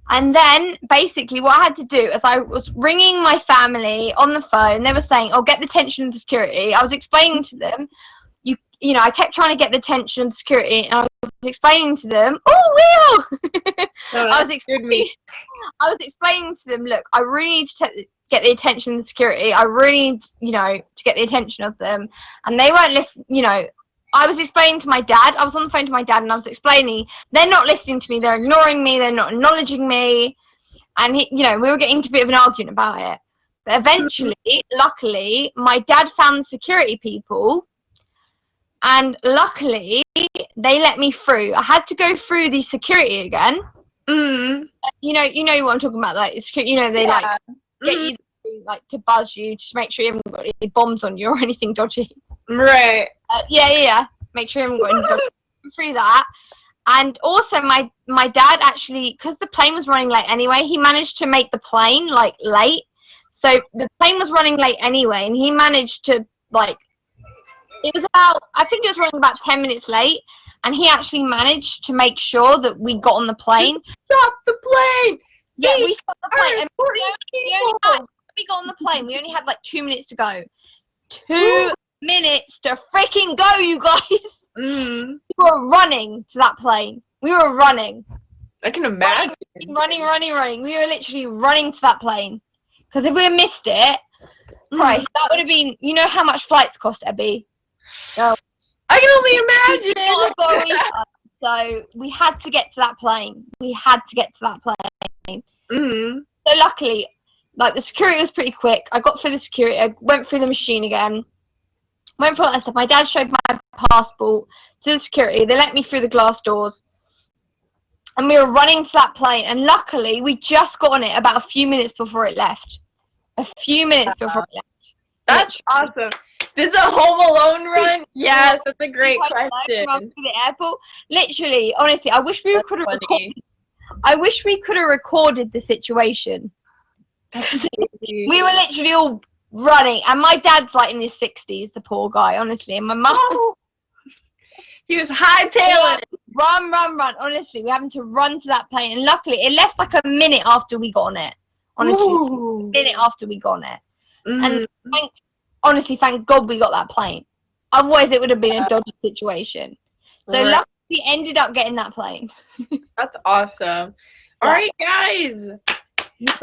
and then basically what I had to do is I was ringing my family on the phone. They were saying, oh, get the attention of the security. I was explaining to them, I kept trying to get the attention of the security, and I was explaining to them, oh, Will! I was explaining to them, look, I really need to get the attention of the security. I really need, to get the attention of them. And they weren't listening, I was explaining to my dad. I was on the phone to my dad, and I was explaining. They're not listening to me. They're ignoring me. They're not acknowledging me. And, we were getting into a bit of an argument about it. But eventually, luckily, my dad found the security people. And luckily, they let me through. I had to go through the security again. Mm. You know what I'm talking about. Like, they get you like to buzz you to make sure you haven't got any bombs on you or anything dodgy. Right. Yeah. Make sure you haven't got any dodgy. Through that. And also, my dad actually, because the plane was running late anyway, he managed to make the plane like late. So the plane was running late anyway, and he managed to I think it was running about 10 minutes late, and he actually managed to make sure that we got on the plane. Stop the plane! Yeah, we stopped the plane. And we got on the plane, we only had like 2 minutes to go. 2 minutes to freaking go, you guys! We were running to that plane. We were running. I can imagine. Running. We were literally running to that plane. Because if we had missed it, Christ, that would have been, how much flights cost, Ebby? Oh, I can only imagine. So we had to get to that plane. Mm-hmm. So luckily, the security was pretty quick. I got through the security. I went through the machine again. Went through all that stuff. My dad showed my passport to the security. They let me through the glass doors. And we were running to that plane. And luckily, we just got on it about a few minutes before it left. That's awesome. Did the Home Alone run? Yes, that's a great question. To the airport. Literally, honestly, I wish we could have recorded. I wish we could have recorded the situation. We were literally all running, and my dad's like in his 60s, the poor guy, honestly, and my mum. He was hightailing. Run. Honestly, we having to run to that plane, and luckily, it left like a minute after we got on it. Honestly, a minute after we got on it, and thank God we got that plane. Otherwise, it would have been a dodgy situation. So luckily, we ended up getting that plane. That's awesome. All right, guys. Give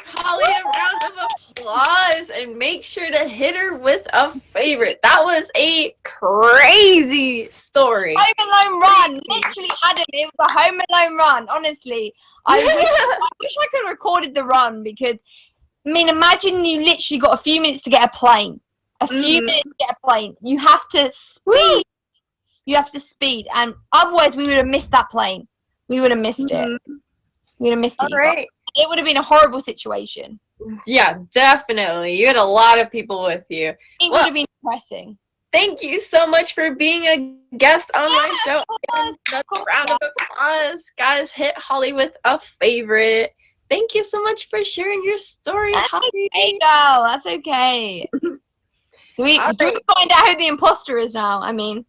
Holly a round of applause and make sure to hit her with a favorite. That was a crazy story. Home Alone run. Literally, Adam, it was a Home Alone run. Honestly, I wish I could have recorded the run because, imagine you literally got a few minutes to get a plane. You have to speed. You have to speed, and otherwise we would have missed that plane. We would have missed it. We would have missed it. Right. It would have been a horrible situation. Yeah, definitely. You had a lot of people with you. It would have been depressing. Thank you so much for being a guest on my show. Another round of applause. us. Guys, hit Holly with a favorite. Thank you so much for sharing your story, Holly. There you go. That's okay. Do we find out who the imposter is now? I mean,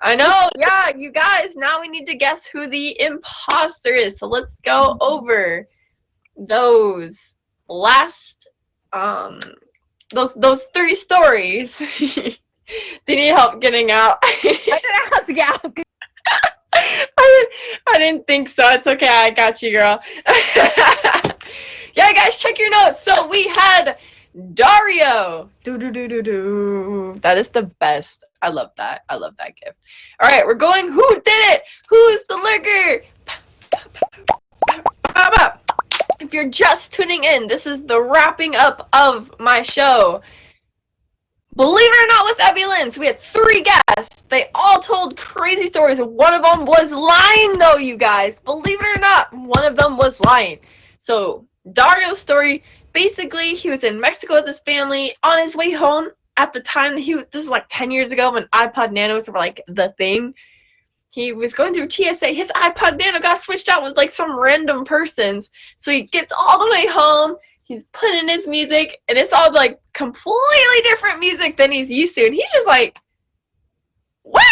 I know. Yeah, you guys. Now we need to guess who the imposter is. So let's go over those last those 3 stories. Do you need help getting out? I don't know how to get out. I didn't think so. It's okay. I got you, girl. Yeah, guys, check your notes. So we had Dario. That is the best. I love that. I love that gift. All right, we're going. Who did it? Who's the lurker? If you're just tuning in, this is the wrapping up of my show. Believe it or not, with Ebby Lynn, so we had 3 guests. They all told crazy stories. One of them was lying, though, you guys. Believe it or not, one of them was lying. So, Dario's story, basically, he was in Mexico with his family on his way home. At the time, this was like 10 years ago when iPod Nanos were like the thing. He was going through TSA. His iPod Nano got switched out with like some random person's. So he gets all the way home. He's putting his music, and it's all like completely different music than he's used to. And he's just like, what?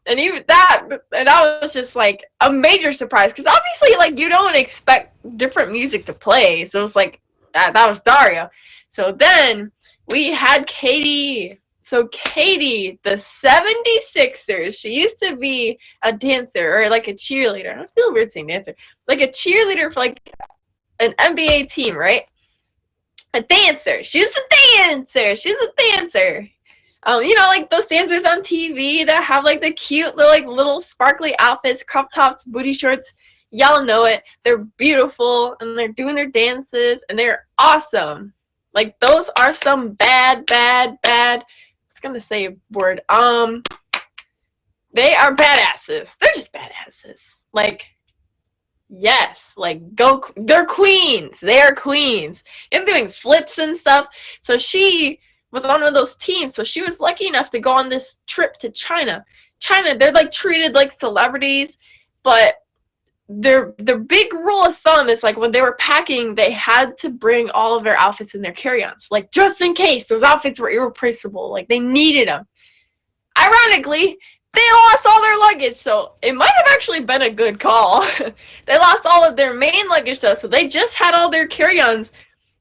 And that was just like a major surprise. Because obviously, like, you don't expect different music to play. So it's like, that was Dario. So then we had Katie. So Katie, the 76ers, she used to be a dancer or like a cheerleader. I feel weird saying dancer. Like a cheerleader for like an NBA team, right? A dancer. She's a dancer. You know, like those dancers on TV that have like the cute little sparkly outfits, crop tops, booty shorts. Y'all know it. They're beautiful and they're doing their dances and they're awesome. Like those are some bad. I was gonna say a word. They are badasses. They're just badasses. Like, yes, like they're queens. They are queens. And doing flips and stuff. So she was on one of those teams. So she was lucky enough to go on this trip to China. They're like treated like celebrities, but their big rule of thumb is like when they were packing, they had to bring all of their outfits in their carry-ons, like just in case those outfits were irreplaceable, like they needed them. Ironically, they lost all their luggage, so it might have actually been a good call. They lost all of their main luggage though, so they just had all their carry-ons.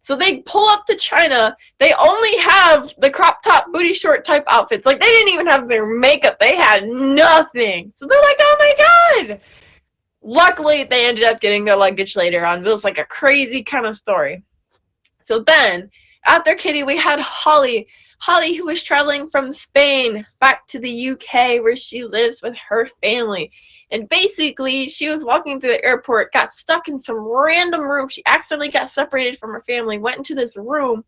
So they pull up to China, they only have the crop top, booty short type outfits. Like they didn't even have their makeup, they had nothing. So they're like, oh my god! Luckily, they ended up getting their luggage later on. It was like a crazy kind of story. So then, after Kitty, we had Holly. Holly, who was traveling from Spain back to the UK, where she lives with her family. And basically, she was walking through the airport, got stuck in some random room. She accidentally got separated from her family, went into this room,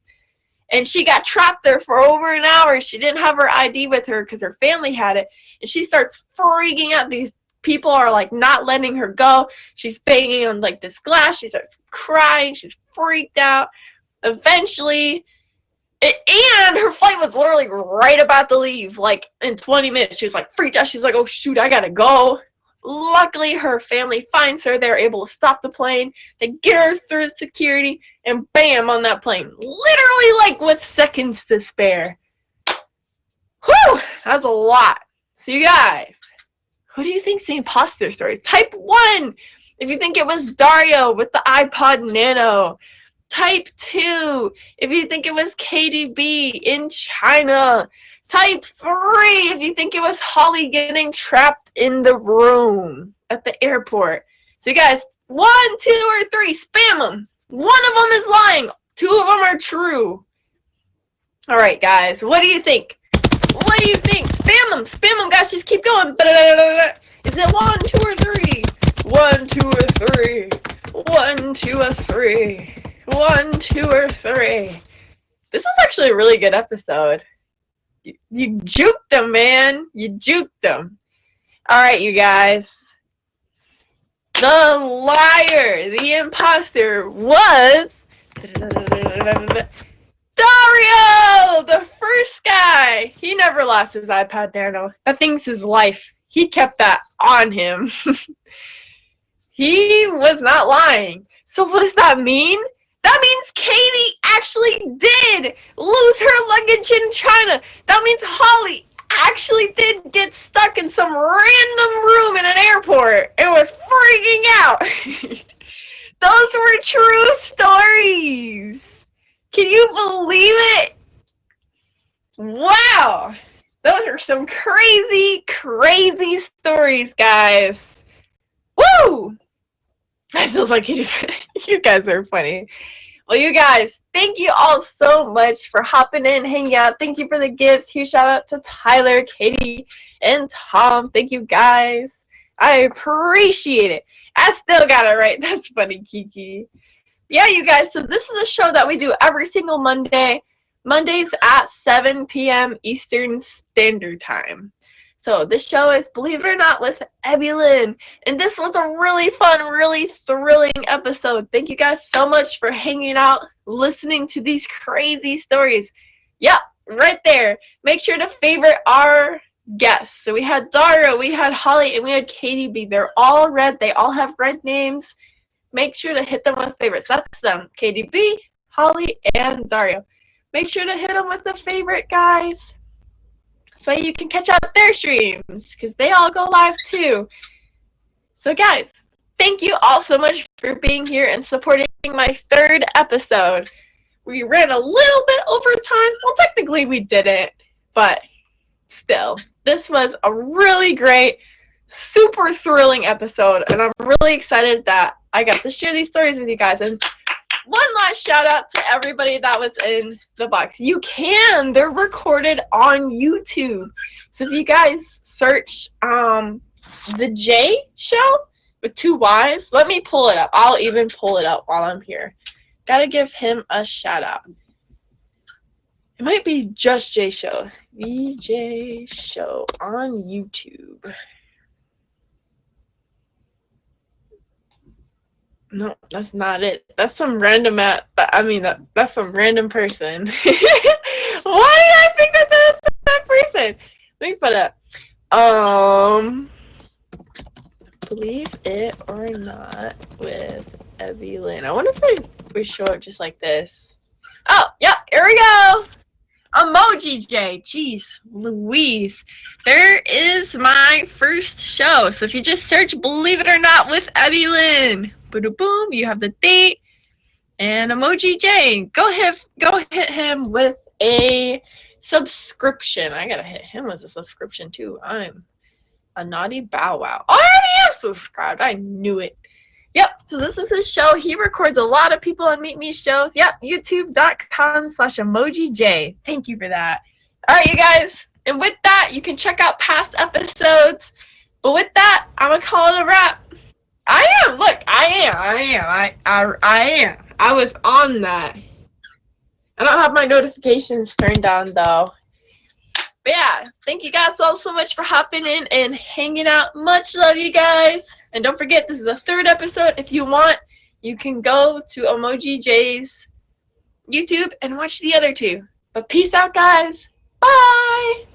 and she got trapped there for over an hour. She didn't have her ID with her because her family had it. And she starts freaking out. These people are like not letting her go. She's banging on like this glass. She starts crying. She's freaked out. Eventually, and her flight was literally right about to leave, like in 20 minutes. She was like freaked out. She's like, oh shoot, I gotta go. Luckily, her family finds her. They're able to stop the plane. They get her through security, and bam, on that plane. Literally like with seconds to spare. Whew, that's a lot. So you guys, who do you think's the imposter story? Type 1 if you think it was Dario with the iPod Nano. Type 2 if you think it was KDB in China. Type 3 if you think it was Holly getting trapped in the room at the airport. So you guys, 1, 2, or 3, spam them. One of them is lying. 2 of them are true. All right, guys, what do you think? What do you think? Spam them, guys. Just keep going. Is it 1, 2, or 3? 1, 2, or 3. 1, 2, or 3. 1, 2, or 3. This was actually a really good episode. You juked them, man. You juked them. All right, you guys. The liar, the imposter was Dario, the first guy. He never lost his iPad Nano. That thing's his life. he kept that on him. He was not lying. So what does that mean? That means Katie actually did lose her luggage in China. That means Holly actually did get stuck in some random room in an airport and was freaking out. Those were true stories. Can you believe it? Wow. Those are some crazy, crazy stories, guys. Woo! That feels like you guys are funny. Well, you guys, thank you all so much for hopping in, hanging out. Thank you for the gifts. Huge shout out to Tyler, Katie, and Tom. Thank you, guys. I appreciate it. I still got it right. That's funny, Kiki. Yeah, you guys, so this is a show that we do every single Monday. Mondays at 7 p.m. Eastern Standard Time. So this show is Believe It or Not with Ebby Lynn. And this was a really fun, really thrilling episode. Thank you guys so much for hanging out, listening to these crazy stories. Yep, right there. Make sure to favorite our guests. So we had Dario, we had Holly, and we had Katie B. They're all red. They all have red names. Make sure to hit them with favorites. That's them. Katie B, Holly, and Dario. Make sure to hit them with a favorite, guys, so you can catch out their streams, because they all go live too. So guys, thank you all so much for being here and supporting my third episode. We ran a little bit over time. Well, technically we didn't, but still, this was a really great, super thrilling episode, and I'm really excited that I got to share these stories with you guys. And one last shout out to everybody that was in the box. You can. They're recorded on YouTube. So if you guys search The J Show with 2 Y's, let me pull it up. I'll even pull it up while I'm here. Gotta give him a shout out. It might be Just J Show. The J Show on YouTube. No, that's not it. That's some random that's some random person. Why did I think that's that person? Let me put up. Believe It or Not with Ebby Lynn. I wonder if we show it just like this. Oh, yep, here we go. Emoji J. Jeez Louise. There is my first show. So if you just search Believe It or Not with Ebby Lynn, boom, you have the date and Emoji J. Go hit him with a subscription. I gotta hit him with a subscription too. I'm a naughty bow wow. I already am subscribed. I knew it. Yep, so this is his show. He records a lot of people on Meet Me shows. Yep, youtube.com/emojij. Thank you for that. All right, you guys. And with that, you can check out past episodes. But with that, I'm going to call it a wrap. I am. Look, I am. I was on that. I don't have my notifications turned on, though. But yeah, thank you guys all so much for hopping in and hanging out. Much love, you guys. And don't forget, this is the 3rd episode. If you want, you can go to Emoji J's YouTube and watch the other 2. But peace out, guys. Bye.